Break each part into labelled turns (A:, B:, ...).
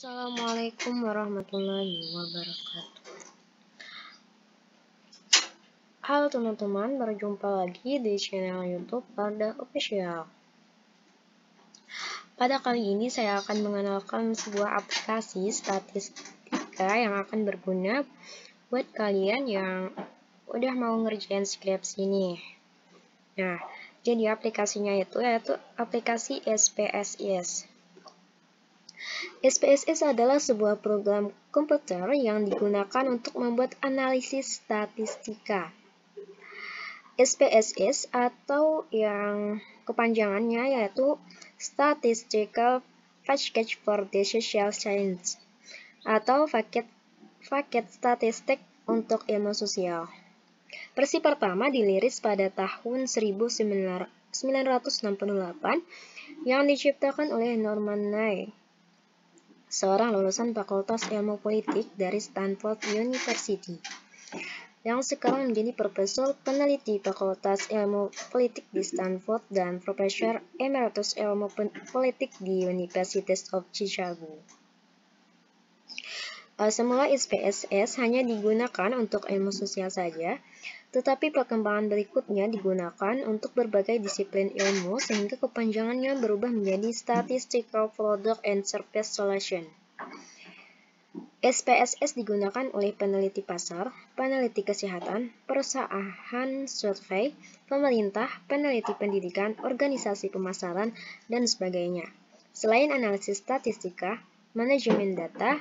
A: Assalamualaikum warahmatullahi wabarakatuh. Halo teman-teman, berjumpa lagi di channel YouTube Pada Official. Pada kali ini saya akan mengenalkan sebuah aplikasi statistika yang akan berguna buat kalian yang udah mau ngerjain skripsi nih. Nah, jadi aplikasinya yaitu aplikasi SPSS. SPSS adalah sebuah program komputer yang digunakan untuk membuat analisis statistika. SPSS atau yang kepanjangannya yaitu Statistical Package for the Social Science atau paket statistik untuk ilmu sosial. Versi pertama dirilis pada tahun 1968 yang diciptakan oleh Norman Nye, seorang lulusan Fakultas Ilmu Politik dari Stanford University, yang sekarang menjadi profesor peneliti Fakultas Ilmu Politik di Stanford dan Profesor Emeritus Ilmu Politik di University of Chicago. Semula SPSS hanya digunakan untuk ilmu sosial saja, tetapi perkembangan berikutnya digunakan untuk berbagai disiplin ilmu sehingga kepanjangannya berubah menjadi Statistical Product and Service Solution. SPSS digunakan oleh peneliti pasar, peneliti kesehatan, perusahaan survei, pemerintah, peneliti pendidikan, organisasi pemasaran, dan sebagainya. Selain analisis statistika, manajemen data,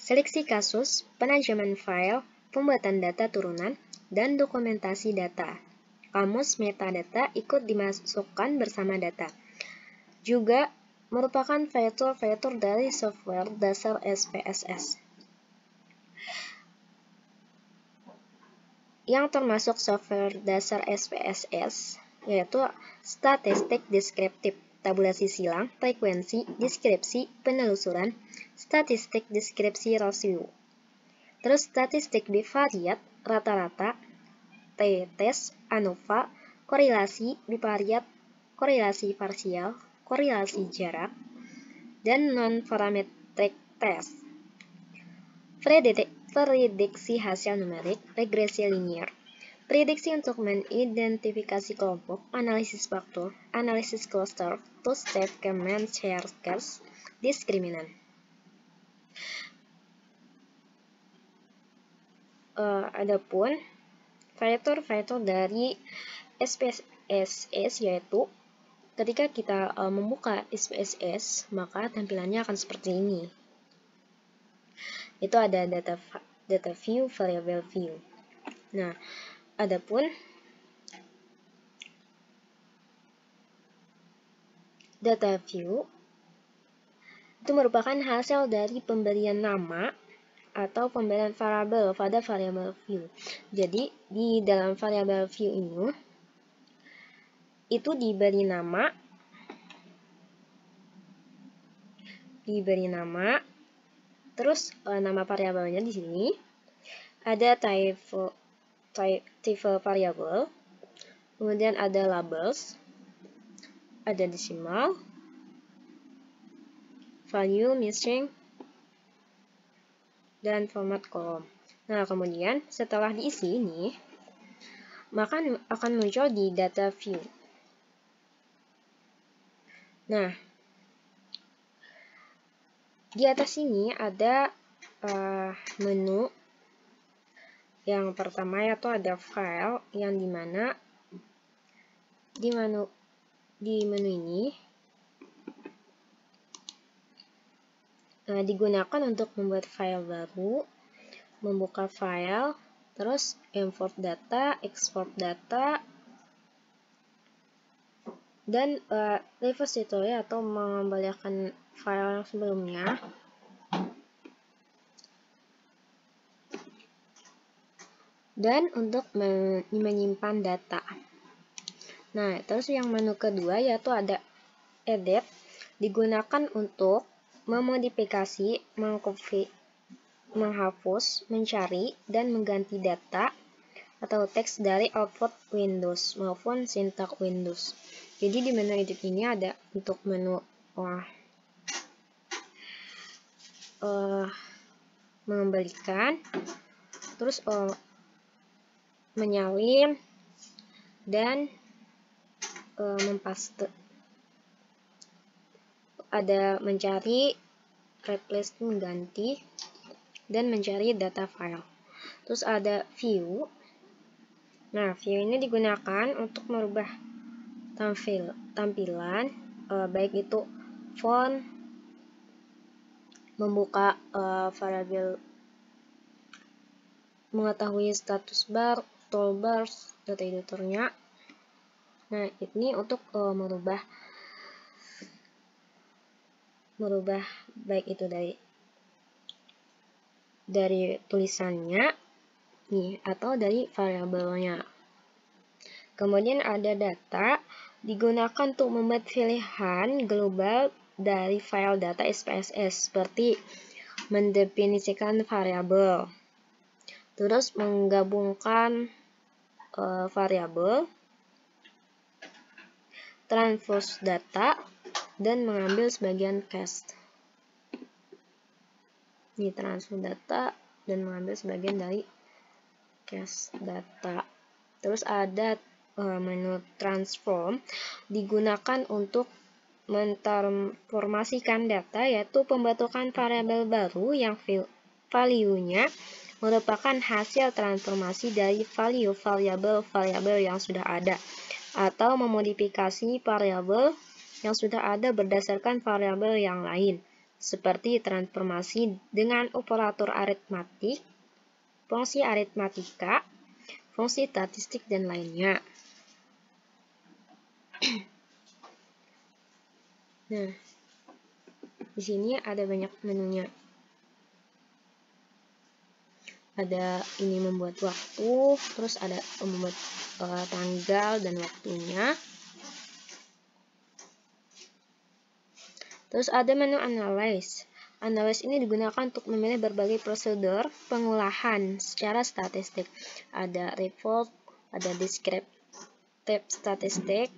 A: seleksi kasus, penajaman file, pembuatan data turunan, dan dokumentasi data. Kamus metadata ikut dimasukkan bersama data. Juga merupakan fitur-fitur dari software dasar SPSS. Yang termasuk software dasar SPSS yaitu statistik deskriptif, tabulasi silang, frekuensi, deskripsi, penelusuran, statistik deskripsi rasio. Terus statistik bivariat, rata-rata, t-test, ANOVA, korelasi bivariat, korelasi parsial, korelasi jarak, dan non-parametric test. Prediksi hasil numerik, regresi linear, prediksi untuk mengidentifikasi kelompok, analisis faktor, analisis cluster, two-step command checkers, diskriminan. Adapun fitur-fitur dari SPSS yaitu ketika kita membuka SPSS, maka tampilannya akan seperti ini. Itu ada data view, variable view. Nah, adapun data view itu merupakan hasil dari pemberian nama atau pemberian variabel pada variable view. Jadi, di dalam variable view ini itu diberi nama, terus nama variabelnya di sini ada type variable, kemudian ada labels, ada decimal, value missing, dan format kolom. Nah, kemudian setelah diisi ini, maka akan muncul di data view. Nah, di atas ini ada menu. Yang pertama yaitu ada file, yang dimana di menu ini digunakan untuk membuat file baru, membuka file, terus import data, export data, dan repository atau mengembalikan file yang sebelumnya. Dan untuk menyimpan data. Nah, terus yang menu kedua yaitu ada edit, digunakan untuk memodifikasi, mengcopy, menghapus, mencari, dan mengganti data atau teks dari output Windows maupun sintak Windows. Jadi di menu edit ini ada untuk menu mengembalikan, terus menyalin, dan mempaste. Ada mencari, replace mengganti, dan mencari data file. Terus ada view. Nah, view ini digunakan untuk merubah tampilan, baik itu font, membuka variabel, mengetahui status bar, toolbars, data editornya. Nah, ini untuk merubah baik itu dari tulisannya nih atau dari variabelnya. Kemudian ada data, digunakan untuk membuat pilihan global dari file data SPSS, seperti mendefinisikan variabel, terus menggabungkan variabel, transpose data, dan mengambil sebagian cache. Ini transfer data dan mengambil sebagian dari cache data. Terus ada menu transform, digunakan untuk mentransformasikan data, yaitu pembentukan variabel baru yang value-nya merupakan hasil transformasi dari variabel yang sudah ada, atau memodifikasi variabel yang sudah ada berdasarkan variabel yang lain, seperti transformasi dengan operator aritmatik, fungsi aritmatika, fungsi statistik, dan lainnya. Nah, di sini ada banyak menunya. Ada ini membuat waktu, terus ada membuat tanggal dan waktunya. Terus ada menu analyze. Analyze ini digunakan untuk memilih berbagai prosedur pengolahan secara statistik. Ada report, ada descriptive statistik.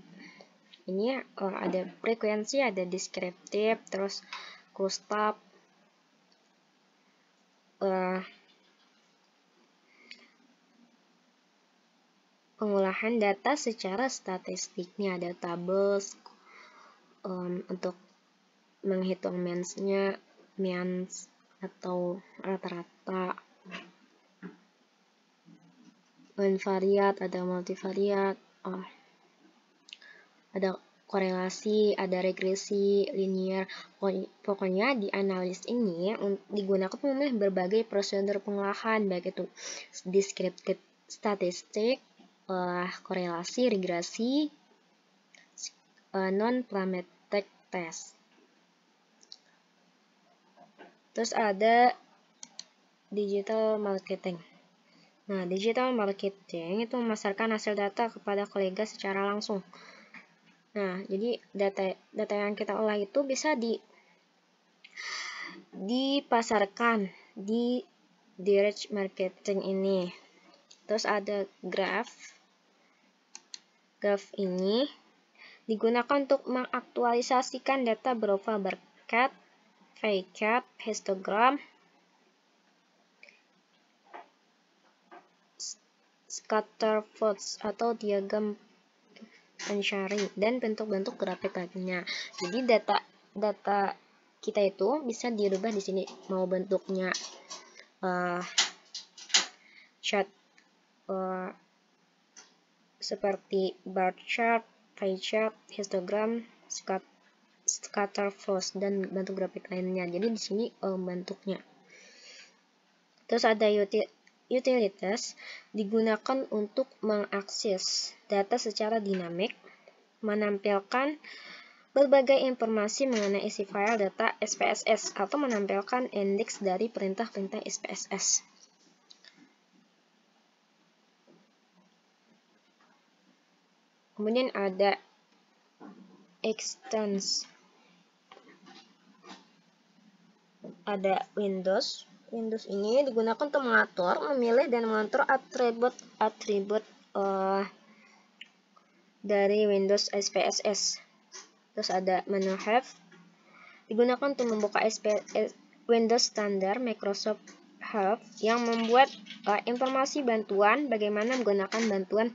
A: Ini ada frekuensi, ada descriptive, terus closed-up, pengolahan data secara statistiknya, ada tables untuk menghitung means atau rata-rata, unvariate, ada multivariate, ada korelasi, ada regresi, linear. Pokoknya di analis ini digunakan untuk memilih berbagai prosedur pengolahan, baik itu descriptive statistik, korelasi, regresi, non-parametric test. Terus ada digital marketing. Nah, digital marketing itu memasarkan hasil data kepada kolega secara langsung. Nah, jadi data yang kita olah itu bisa dipasarkan di direct marketing ini. Terus ada graph. Graph ini digunakan untuk mengaktualisasikan data berupa bar chart, pie chart, histogram, scatter plots atau diagram Ansari, dan bentuk-bentuk grafik lainnya. Jadi data kita itu bisa dirubah di sini, mau bentuknya chart seperti bar chart, pie chart, histogram, scatter plots, dan bentuk grafik lainnya. Jadi di sini bentuknya. Terus ada utilities, digunakan untuk mengakses data secara dinamik, menampilkan berbagai informasi mengenai isi file data SPSS, atau menampilkan indeks dari perintah-perintah SPSS. Kemudian ada extends. Ada Windows. Windows ini digunakan untuk mengatur, memilih, dan mengatur atribut dari Windows SPSS. Terus ada menu Have, digunakan untuk membuka Windows Standard Microsoft Help yang membuat informasi bantuan bagaimana menggunakan bantuan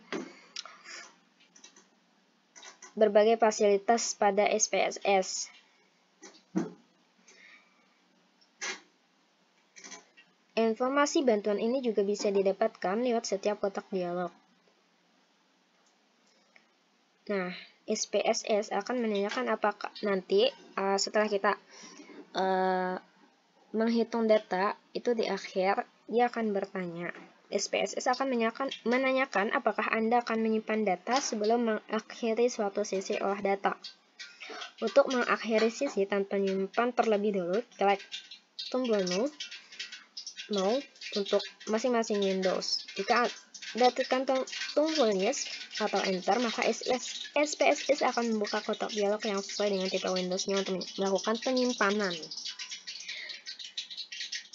A: berbagai fasilitas pada SPSS. Informasi bantuan ini juga bisa didapatkan lewat setiap kotak dialog. Nah, SPSS akan menanyakan apakah nanti setelah kita menghitung data itu di akhir, dia akan bertanya. SPSS akan menanyakan apakah Anda akan menyimpan data sebelum mengakhiri suatu sesi olah data. Untuk mengakhiri sesi tanpa menyimpan terlebih dahulu, klik tombol No untuk masing-masing Windows. Jika Anda tekan tombol Yes atau Enter, maka SPSS akan membuka kotak dialog yang sesuai dengan tipe Windows-nya untuk melakukan penyimpanan.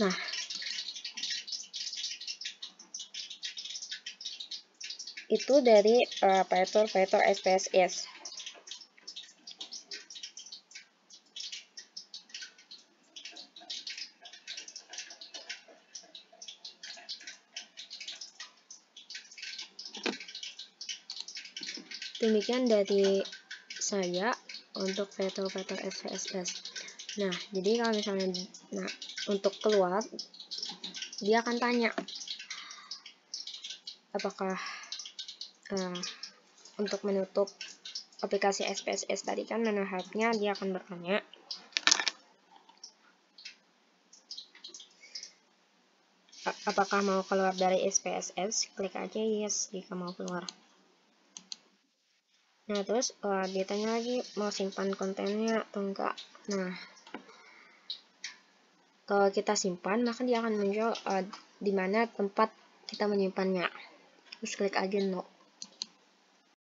A: Nah, itu dari fitur-fitur SPSS. Demikian dari saya untuk fitur-fitur SPSS. Nah, jadi kalau misalnya untuk keluar, dia akan tanya apakah untuk menutup aplikasi SPSS tadi kan menu help-nya, dia akan bertanya apakah mau keluar dari SPSS. Klik aja yes jika mau keluar. Nah, terus ditanya lagi mau simpan kontennya atau enggak. Nah, kalau kita simpan, maka dia akan muncul di mana tempat kita menyimpannya. Terus klik aja no.